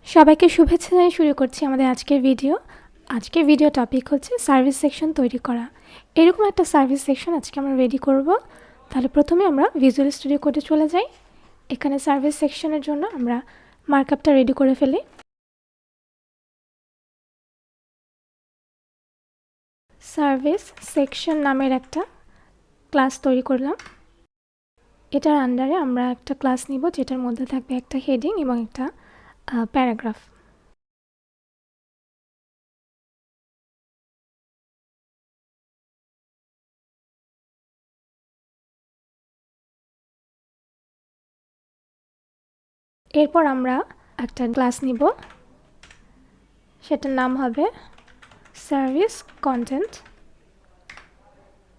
সবাইকে শুভেচ্ছা জানিয়ে শুরু করছি আমাদের আজকের ভিডিও। আজকের ভিডিও টপিক হচ্ছে সার্ভিস সেকশন তৈরি করা। এরকম একটা সার্ভিস সেকশন আজকে আমরা রেডি করব। তাহলে প্রথমে আমরা ভিজুয়াল স্টুডিও কোডে চলে যাই। এখানে সার্ভিস সেকশনের জন্য আমরা মার্কআপটা রেডি করে ফেলি। সার্ভিস সেকশন নামের একটা ক্লাস তৈরি করলাম। এটার আন্ডারে আমরা একটা ক্লাস নিব যেটার মধ্যে থাকবে একটা হেডিং এবং একটা প্যারাগ্রাফ। এরপর আমরা একটা ক্লাস নিব, সেটার নাম হবে সার্ভিস কন্টেন্ট।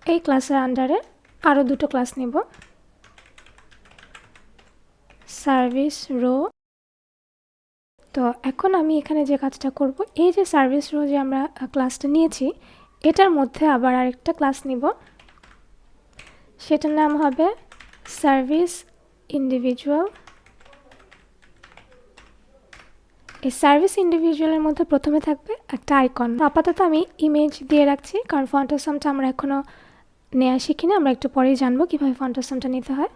এই ক্লাসের আন্ডারে আরও দুটো ক্লাস নিব, সার্ভিস রো। তো এখন আমি এখানে যে কাজটা করব, এই যে সার্ভিস রো যে আমরা ক্লাসটা নিয়েছি এটার মধ্যে আবার আরেকটা ক্লাস নিব, সেটার নাম হবে সার্ভিস ইন্ডিভিজুয়াল। এই সার্ভিস ইন্ডিভিজুয়ালের মধ্যে প্রথমে থাকবে একটা আইকন। আপাতত আমি ইমেজ দিয়ে রাখছি কারণ ফন্টাসামটা আমরা এখনও নেওয়া শিখিনি, আমরা একটু পরেই জানবো কীভাবে ফন্টাসামটা নিতে হয়।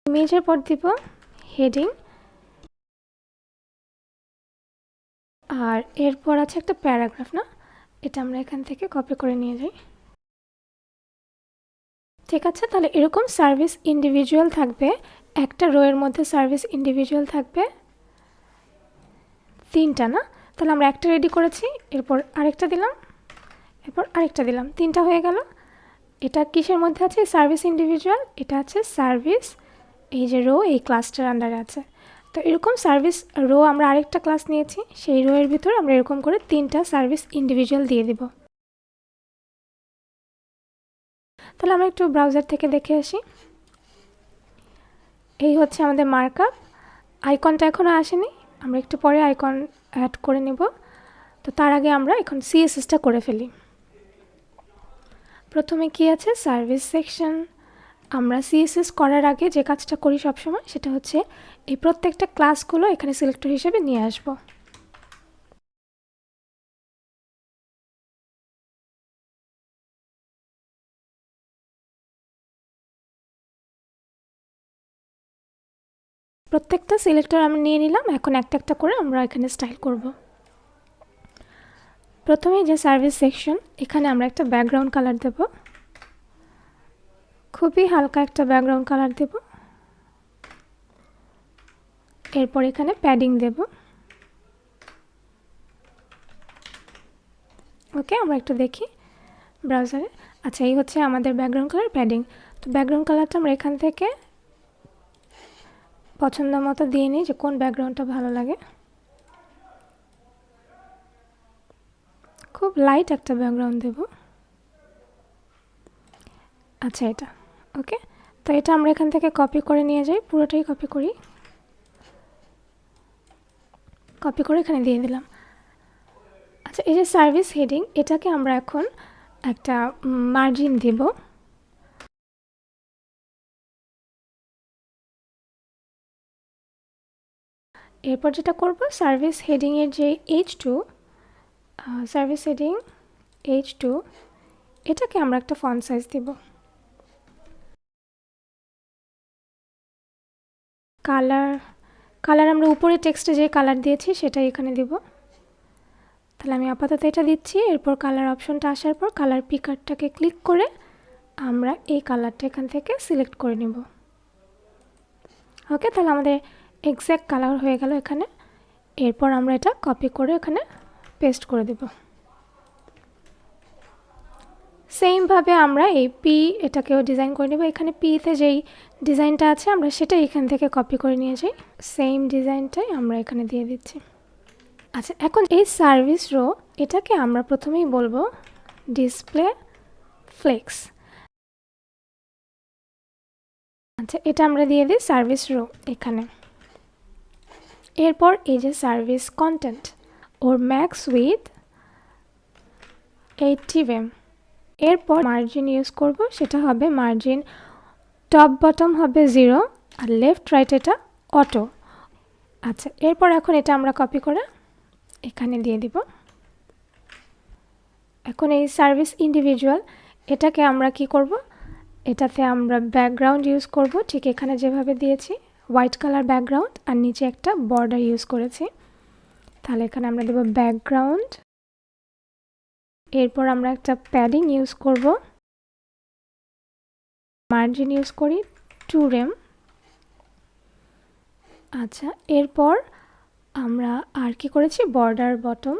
ইমেজের পর দিব হেডিং, আর এরপর আছে একটা প্যারাগ্রাফ, না এটা আমরা এখান থেকে কপি করে নিয়ে যাই। ঠিক আছে, তাহলে এরকম সার্ভিস ইন্ডিভিজুয়াল থাকবে, একটা রোয়ের মধ্যে সার্ভিস ইন্ডিভিজুয়াল থাকবে তিনটা, না তাহলে আমরা একটা রেডি করেছি, এরপর আরেকটা দিলাম, এরপর আরেকটা দিলাম, তিনটা হয়ে গেল। এটা কিসের মধ্যে আছে? Service individual. এটা আছে সার্ভিস, এই যে রো এই ক্লাসটার আন্ডারে আছে। তো এরকম সার্ভিস রো আমরা আরেকটা ক্লাস নিয়েছি, সেই রো এর ভিতরে আমরা এরকম করে তিনটা সার্ভিস ইন্ডিভিজুয়াল দিয়ে দিব। তাহলে আমরা একটু ব্রাউজার থেকে দেখে আসি। এই হচ্ছে আমাদের মার্কআপ। আইকনটা এখনও আসেনি, আমরা একটু পরে আইকন অ্যাড করে নেব। তো তার আগে আমরা এখন সিএসএসটা করে ফেলি। প্রথমে কি আছে? Service section. আমরা সিএসএস করার আগে যে কাজটা করি সবসময় সেটা হচ্ছে এই প্রত্যেকটা ক্লাসগুলো এখানে সিলেক্টর হিসেবে নিয়ে আসব। প্রত্যেকটা সিলেক্টর আমরা নিয়ে নিলাম, এখন একটা একটা করে আমরা এখানে স্টাইল করব। প্রথমে যে সার্ভিস সেকশন, এখানে আমরা একটা ব্যাকগ্রাউন্ড কালার দেব, খুবই হালকা একটা ব্যাকগ্রাউন্ড কালার দেব। এরপর এখানে প্যাডিং দেব। ওকে, আমরা একটু দেখি ব্রাউজারে। আচ্ছা, এই হচ্ছে আমাদের ব্যাকগ্রাউন্ড কালার, প্যাডিং। তো ব্যাকগ্রাউন্ড কালারটা আমরা এখান থেকে পছন্দ মতো দিয়ে নিই যে কোন ব্যাকগ্রাউন্ডটা ভালো লাগে। খুব লাইট একটা ব্যাকগ্রাউন্ড দেব। আচ্ছা, এটা ওকে। তো এটা আমরা এখান থেকে কপি করে নিয়ে যাই, পুরোটাই কপি করি, কপি করে এখানে দিয়ে দিলাম। আচ্ছা, এই যে সার্ভিস হেডিং, এটাকে আমরা এখন একটা মার্জিন দেব। এরপর যেটা করব, সার্ভিস হেডিংয়ের যে H2, সার্ভিস হেডিং H2, এটাকে আমরা একটা ফন্ট সাইজ দেব। কালার আমরা উপরে টেক্সটে যে কালার দিয়েছি সেটাই এখানে দেব। তাহলে আমি আপাতত এটা দিচ্ছি। এরপর কালার অপশনটা আসার পর কালার পিকারটাকে ক্লিক করে আমরা এই কালারটা এখান থেকে সিলেক্ট করে নেব। ওকে, তাহলে আমাদের এক্স্যাক্ট কালার হয়ে গেল এখানে। এরপর আমরা এটা কপি করে এখানে পেস্ট করে দেব। সেমভাবে আমরা এই পি এটাকেও ডিজাইন করে নেব। এখানে পিতে যেই ডিজাইনটা আছে আমরা সেটা এখান থেকে কপি করে নিয়ে যাই, সেম ডিজাইনটাই আমরা এখানে দিয়ে দিচ্ছি। আচ্ছা, এখন এই সার্ভিস রো, এটাকে আমরা প্রথমেই বলবো ডিসপ্লে ফ্লেক্স। আচ্ছা, এটা আমরা দিয়ে দিই সার্ভিস রো এখানে। এরপর এই যে service content, or max with 80 mm। এরপর মার্জিন ইউজ করব, সেটা হবে মার্জিন টপ বটম হবে 0 আর লেফট রাইট এটা অটো। আচ্ছা, এরপর এখন এটা আমরা কপি করে এখানে দিয়ে দিব। এখন এই সার্ভিস ইন্ডিভিজুয়াল এটাকে আমরা কি করব, এটাতে আমরা ব্যাকগ্রাউন্ড ইউজ করব, ঠিক এখানে যেভাবে দিয়েছি হোয়াইট কালার ব্যাকগ্রাউন্ড, আর নিচে একটা বর্ডার ইউজ করেছি। তাহলে এখানে আমরা দেব ব্যাকগ্রাউন্ড। এরপর আমরা একটা প্যাডিং ইউজ করব, মার্জিন ইউজ করি 2 rem। আচ্ছা, এরপর আমরা আর কি করেছি, বর্ডার বটম।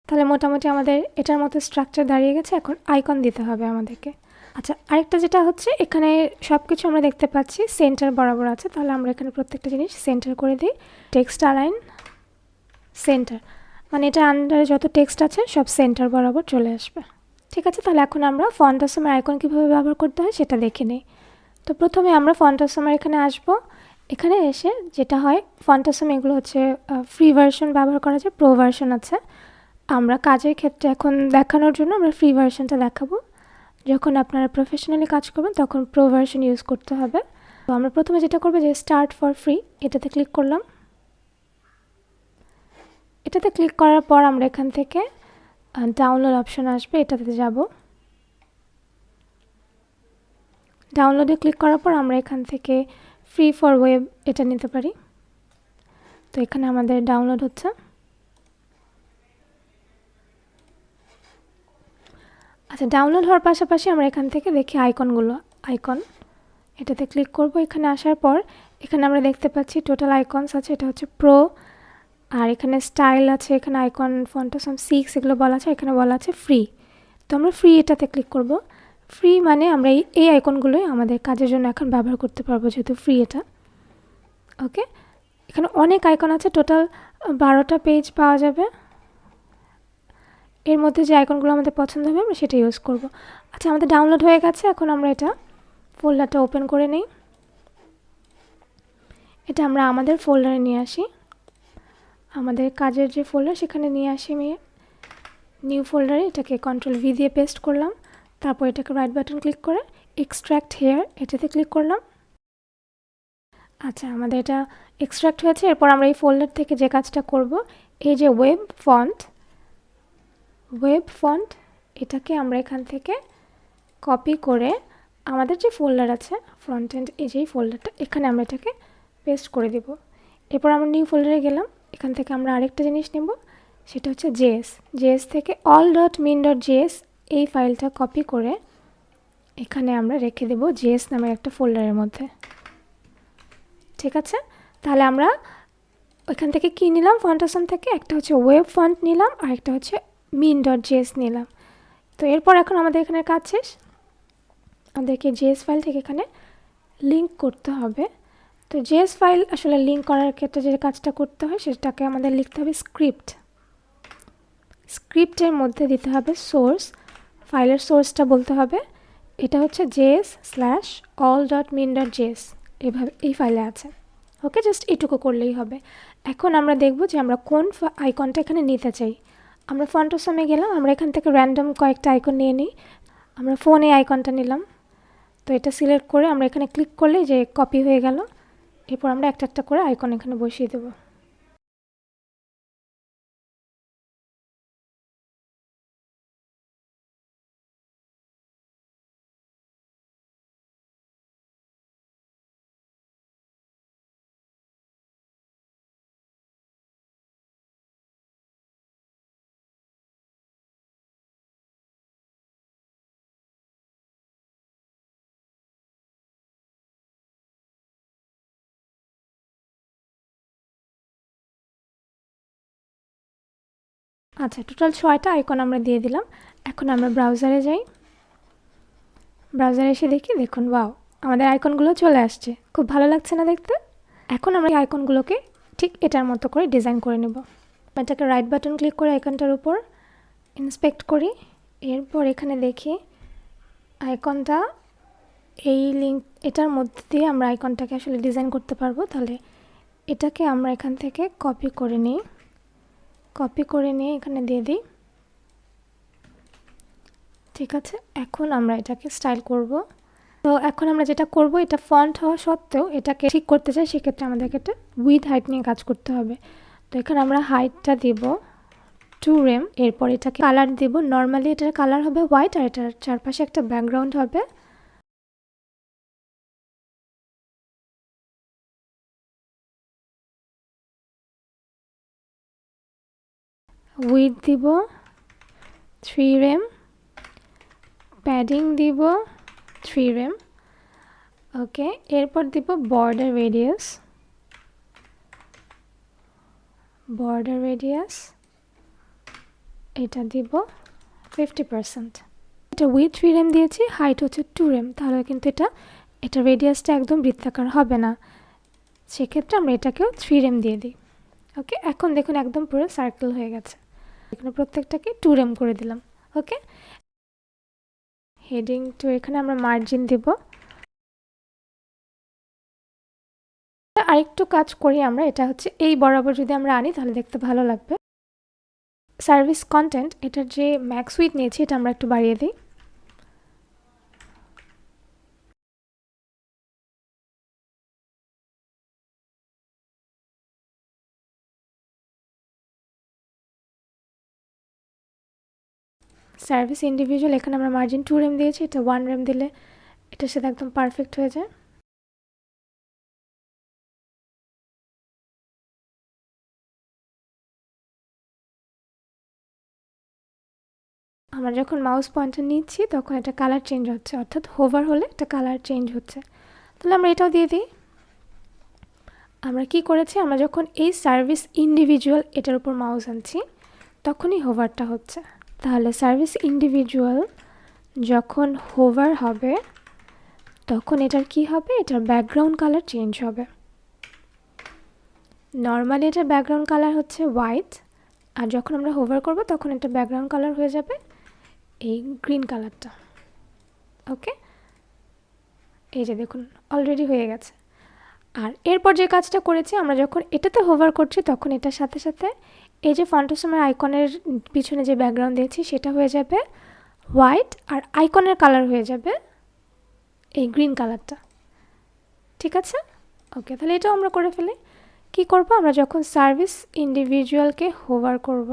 তাহলে মোটামুটি আমাদের এটার মতো স্ট্রাকচার দাঁড়িয়ে গেছে। এখন আইকন দিতে হবে আমাদেরকে। আচ্ছা, আরেকটা যেটা হচ্ছে, এখানে সব কিছু আমরা দেখতে পাচ্ছি সেন্টার বরাবর আছে, তাহলে আমরা এখানে প্রত্যেকটা জিনিস সেন্টার করে দিই। টেক্সট অ্যালাইন সেন্টার, মানে এটা আন্ডারে যত টেক্সট আছে সব সেন্টার বরাবর চলে আসবে। ঠিক আছে, তাহলে এখন আমরা ফন্ট অসমের আইকন কীভাবে ব্যবহার করতে হয় সেটা দেখে নিই। তো প্রথমে আমরা ফন্ট অসমের এখানে আসব। এখানে এসে যেটা হয়, ফন্ট অসম এগুলো হচ্ছে ফ্রি ভার্সন ব্যবহার করা যায়, প্রো ভার্সন আছে। আমরা কাজের ক্ষেত্রে এখন দেখানোর জন্য আমরা ফ্রি ভার্সনটা দেখাবো। যখন আপনারা প্রফেশনালি কাজ করবেন তখন প্রো ভার্সন ইউজ করতে হবে। তো আমরা প্রথমে যেটা করবো যে স্টার্ট ফর ফ্রি এটাতে ক্লিক করলাম। এটাতে ক্লিক করার পর আমরা এখান থেকে ডাউনলোড অপশন আসবে, এটাতে যাব। ডাউনলোডে ক্লিক করার পর আমরা এখান থেকে ফ্রি ফর ওয়েব এটা নিতে পারি। তো এখানে আমাদের ডাউনলোড হচ্ছে। আচ্ছা, ডাউনলোড হওয়ার পাশাপাশি আমরা এখান থেকে দেখি আইকনগুলো। আইকন এটাতে ক্লিক করব। এখানে আসার পর এখানে আমরা দেখতে পাচ্ছি টোটাল আইকনস আছে, এটা হচ্ছে প্রো। আর এখানে স্টাইল আছে, এখানে আইকন ফন্ট অসম 6 এগুলো বলা আছে, এখানে বলা আছে ফ্রি। তো আমরা ফ্রি এটাতে ক্লিক করব। ফ্রি মানে আমরা এই আইকনগুলোই আমাদের কাজের জন্য এখন ব্যবহার করতে পারবো, যেহেতু ফ্রি এটা। ওকে, এখানে অনেক আইকন আছে, টোটাল 12টা পেজ পাওয়া যাবে। এর মধ্যে যে আইকনগুলো আমাদের পছন্দ হবে আমরা সেটা ইউজ করব। আচ্ছা, আমাদের ডাউনলোড হয়ে গেছে। এখন আমরা এটা ফোল্ডারটা ওপেন করে নিই। এটা আমরা আমাদের ফোল্ডারে নিয়ে আসি, আমাদের কাজের যে ফোল্ডার সেখানে নিয়ে আসি। আমি নিউ ফোল্ডারে এটাকে কন্ট্রোল-V দিয়ে পেস্ট করলাম। তারপর এটাকে রাইট বাটন ক্লিক করে এক্সট্র্যাক্ট হেয়ার এটাতে ক্লিক করলাম। আচ্ছা, আমাদের এটা এক্সট্র্যাক্ট হয়েছে। এরপর আমরা এই ফোল্ডার থেকে যে কাজটা করব, এই যে ওয়েব ফন্ট এটাকে আমরা এখান থেকে কপি করে আমাদের যে ফোল্ডার আছে ফ্রন্ট এন্ড, এই যে ফোল্ডারটা, এখানে আমরা এটাকে পেস্ট করে দেব। এরপর আমরা নিউ ফোল্ডারে গেলাম। এখান থেকে আমরা আরেকটা জিনিস নেব, সেটা হচ্ছে জেএস থেকে all.min.js এই ফাইলটা কপি করে এখানে আমরা রেখে দেব জেএস নামের একটা ফোল্ডারের মধ্যে। ঠিক আছে, তাহলে আমরা ওইখান থেকে কি নিলাম, ফন্ট অসম থেকে একটা হচ্ছে ওয়েব ফন্ট নিলাম, আর একটা হচ্ছে min.js নিলাম। তো এরপর এখন আমাদের এখানে কাজ শেষ। আমাদেরকে জেএস ফাইল থেকে এখানে লিঙ্ক করতে হবে। তো জেএস ফাইল আসলে লিঙ্ক করার ক্ষেত্রে যে কাজটা করতে হয় সেটাকে আমাদের লিখতে হবে স্ক্রিপ্টের মধ্যে দিতে হবে সোর্স, ফাইলের সোর্সটা বলতে হবে এটা হচ্ছে js/all.min.js, এভাবে এই ফাইলে আছে। ওকে, জাস্ট এটুকু করলেই হবে। এখন আমরা দেখব যে আমরা কোন আইকনটা এখানে নিতে চাই। আমরা ফন্ট অসমে গেলাম, আমরা এখান থেকে র্যান্ডম কয়েকটা আইকন নিয়ে নিই। আমরা ফোনে আইকনটা নিলাম। তো এটা সিলেক্ট করে আমরা এখানে ক্লিক করলে যে কপি হয়ে গেল। এরপর আমরা একটা একটা করে আইকন এখানে বসিয়ে দেব। আচ্ছা, টোটাল 6টা আইকন আমরা দিয়ে দিলাম। এখন আমরা ব্রাউজারে যাই। ব্রাউজারে এসে দেখুন, ওয়াও, আমাদের আইকনগুলো চলে আসছে। খুব ভালো লাগছে না দেখতে? এখন আমরা এই আইকনগুলোকে ঠিক এটার মতো করে ডিজাইন করে নেব। এটাকে রাইট বাটন ক্লিক করে আইকনটার উপর ইন্সপেক্ট করি। এরপর এখানে দেখি আইকনটা এই লিঙ্ক, এটার মধ্যে দিয়ে আমরা আইকনটাকে আসলে ডিজাইন করতে পারবো। তাহলে এটাকে আমরা এখান থেকে কপি করে নিই, কপি করে নিয়ে এখানে দিয়ে দিই। ঠিক আছে, এখন আমরা এটাকে স্টাইল করব। তো এখন আমরা যেটা করব, এটা ফন্ট হওয়া সত্ত্বেও এটাকে ঠিক করতে চাই, সেক্ষেত্রে আমাদেরকে একটা উইথ হাইট নিয়ে কাজ করতে হবে। তো এখানে আমরা হাইটটা দিব 2 rem, এরপর এটাকে কালার দিব। নর্মালি এটার কালার হবে হোয়াইট আর এটার চারপাশে একটা ব্যাকগ্রাউন্ড হবে। উইথ দিব 3 rem, প্যাডিং দিব 3 rem। ওকে, এরপর দিব বর্ডার রেডিয়াস, বর্ডার রেডিয়াস এটা দিব 50%। এটা উইথ 3 rem দিয়েছি, হাইট হচ্ছে 2 rem, তাহলে কিন্তু এটা রেডিয়াসটা একদম বৃত্তাকার হবে না, সেক্ষেত্রে আমরা এটাকেও 3 rem দিয়ে দিই। ওকে, এখন দেখুন একদম পুরো সার্কেল হয়ে গেছে। এখানে প্রত্যেকটাকে 2 rem করে দিলাম। ওকে, হেডিং টু, এখানে আমরা মার্জিন দিব। আরেকটু কাজ করি আমরা, এটা হচ্ছে এই বরাবর যদি আমরা আনি তাহলে দেখতে ভালো লাগবে। সার্ভিস কন্টেন্ট, এটার যে ম্যাক্স উইথ নিয়েছি এটা আমরা একটু বাড়িয়ে দিই। সার্ভিস ইন্ডিভিজুয়াল, এখানে আমরা মার্জিন 2 rem দিয়েছি, এটা 1 rem দিলে এটার সাথে একদম পারফেক্ট হয়ে যায়। আমরা যখন মাউস পয়েন্টার নিচ্ছি তখন এটা কালার চেঞ্জ হচ্ছে, অর্থাৎ হোভার হলে একটা কালার চেঞ্জ হচ্ছে। তাহলে আমরা এটাও দিয়ে দিই। আমরা কি করেছি, আমরা যখন এই সার্ভিস ইন্ডিভিজুয়াল এটার উপর মাউস আনছি তখনই হোভারটা হচ্ছে। তাহলে সার্ভিস ইন্ডিভিজুয়াল যখন হোভার হবে তখন এটার কি হবে, এটার ব্যাকগ্রাউন্ড কালার চেঞ্জ হবে। নর্মালি এটার ব্যাকগ্রাউন্ড কালার হচ্ছে হোয়াইট, আর যখন আমরা হোভার করব তখন এটা ব্যাকগ্রাউন্ড কালার হয়ে যাবে এই গ্রিন কালারটা। ওকে, এই যে দেখুন অলরেডি হয়ে গেছে। আর এরপর যে কাজটা করেছি, আমরা যখন এটাতে হোভার করছি তখন এটার সাথে সাথে এই যে ফন্টাসমের আইকনের পিছনে যে ব্যাকগ্রাউন্ড দিয়েছি সেটা হয়ে যাবে হোয়াইট, আর আইকনের কালার হয়ে যাবে এই গ্রিন কালারটা। ঠিক আছে, ওকে, তাহলে এটাও আমরা করে ফেলি। কি করব, আমরা যখন সার্ভিস ইন্ডিভিজুয়ালকে হোভার করব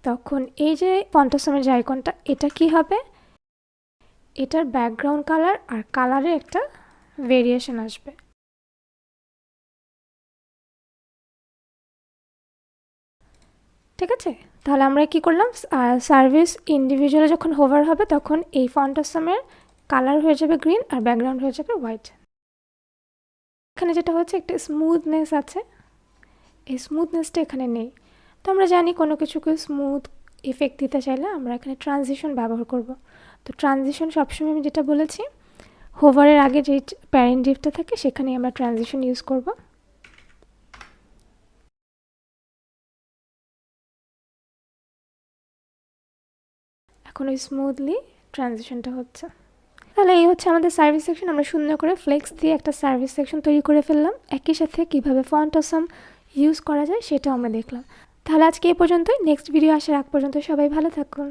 তখন এই যে ফন্টাসমের যে আইকনটা, এটা কি হবে, এটার ব্যাকগ্রাউন্ড কালার আর কালারে একটা ভেরিয়েশন আসবে। ঠিক আছে, তাহলে আমরা কি করলাম, সার্ভিস ইন্ডিভিজুয়াল যখন হোভার হবে তখন এই ফন্টাসমের কালার হয়ে যাবে গ্রিন আর ব্যাকগ্রাউন্ড হয়ে যাবে হোয়াইট। এখানে যেটা হচ্ছে একটা স্মুথনেস আছে, এই স্মুথনেসটা এখানে নেই। তো আমরা জানি কোনো কিছুকে স্মুথ ইফেক্ট দিতে চাইলে আমরা এখানে ট্রানজিশন ব্যবহার করব। তো ট্রানজিশন সবসময় আমি যেটা বলেছি, হোভারের আগে যে প্যারেন্ট ডিভটা থাকে সেখানেই আমরা ট্রানজিশন ইউজ করব। এখন ওই স্মুথলি ট্রানজিশনটা হচ্ছে। তাহলে এই হচ্ছে আমাদের সার্ভিস সেকশন। আমরা সুন্দর করে ফ্লেক্স দিয়ে একটা সার্ভিস সেকশন তৈরি করে ফেললাম। একই সাথে কীভাবে ফন্ট অসাম ইউজ করা যায় সেটাও আমরা দেখলাম। তাহলে আজকে এই পর্যন্তই। নেক্সট ভিডিও আসার আগ পর্যন্ত সবাই ভালো থাকুন।